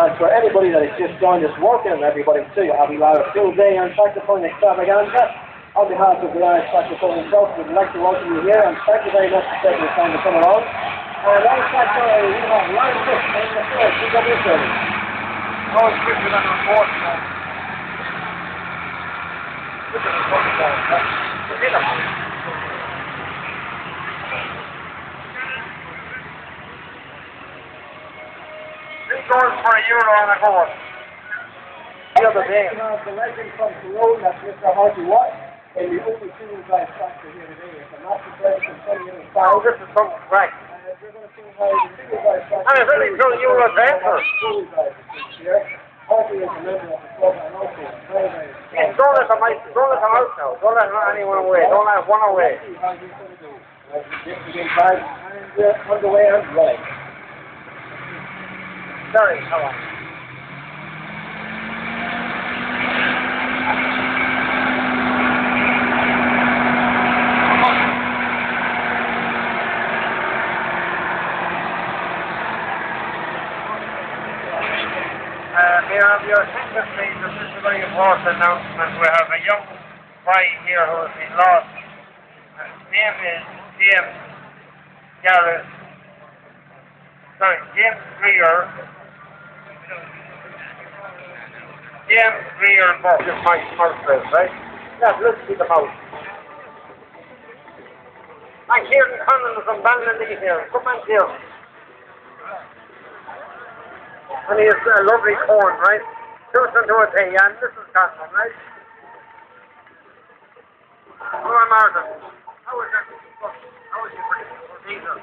And for anybody that has just joined us working and everybody too, I'll be Lara full day on Saxophone Extravaganza. On behalf of the Irish Saxophone himself, we'd like to welcome you here and thank you very much for taking the time to come along. And on Saxophone, we have longford in the first CW service. Oh, it's quicker than unfortunate. This is goes for €1 on a goal. The other day, the legend from Tyrone, that's Mr. Hardy Watt, and the only two-wheel-drive tractor here today. It's a massive place from 20 years back. Oh, this is something right. We're going to see how the two-wheel-drive tractor... And it's only €1 adventure. Two-wheel-drive this year. Hardy is a member of the club and also very, very... Don't let them out now. Don't let anyone away. Don't let one away. Let's see how he's going to do. Let's get the game back and underway and running. Sorry, come on. May I have your attention, please? This is a very important announcement. We have a young boy here who has been lost. His name is James Greer. James Greer Buck is my first place, right? Yeah, let's see the mouse. I'm Kieran Conlon from Ballinadee here. Come on, Kieran. And he has a lovely corn, right? Susan to a tea, and this is Conlon, right? Come on, Martin. How was that? How was your prediction for diesel?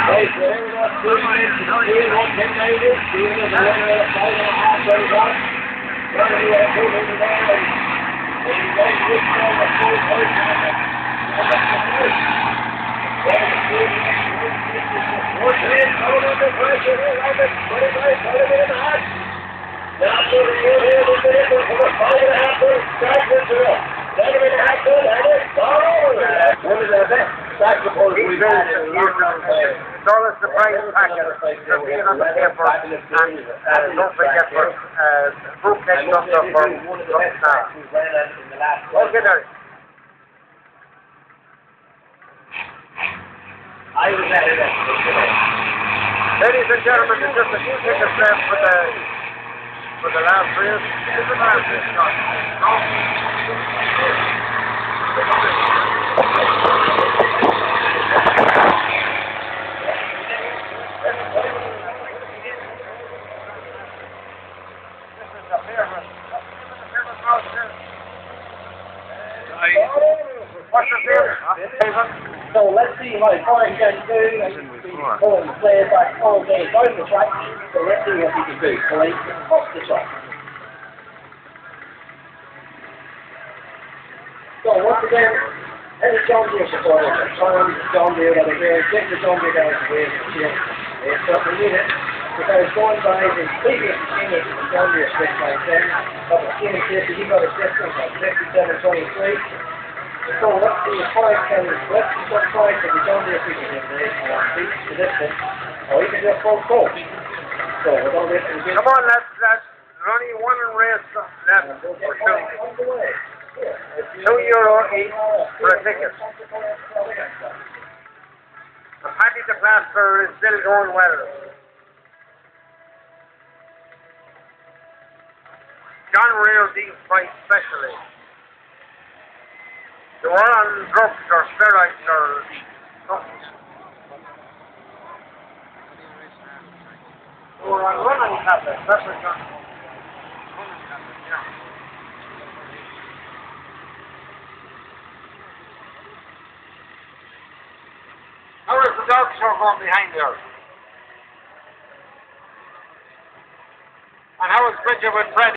Right, so there we go. Seeing what Tim made it. Seeing as a winner at 5.5 very well. Then we have 2 minutes down. And he's going to look for the full point. What's it in? Hold on the pressure. Hold it. Put it right. Put it in the hot. Now to the field here. Look at it. Come on. 5.5 foot. Strike into it. 7.5 foot. And it's all over there. What is that? Saxophone we've had in years now. It's all a surprise packet. Just being on the paper. And don't forget for group next number for Star. Okay, there. I was at it. Ladies and gentlemen, there's just a few tickets left for the last race. This is the last race, John. What's the favorite? So let's see how far he can do. Pulling the player back all day down the track. So let's see what he can do. So he's off the track. So once again, any John Deere supporters are trying John Deere that are here. Take the John Deere guys away from here. It's up a unit. Because going by the previous machine is the John Deere 697. But the machine is he got a system of 5723. So let's see if I can, let's see what price of the John Deere figure in there, beat the distance, or you can just go full. So we're going to get to the come on, let's running one and race left for two. €2 each for a ticket. The Paddy the Plaster is still going well. John Rear these price specially. They were on drugs or steroids or something. They were on running tablets, that's what John. Yeah. How is the dog show going behind there? And how is Bridget with Fred?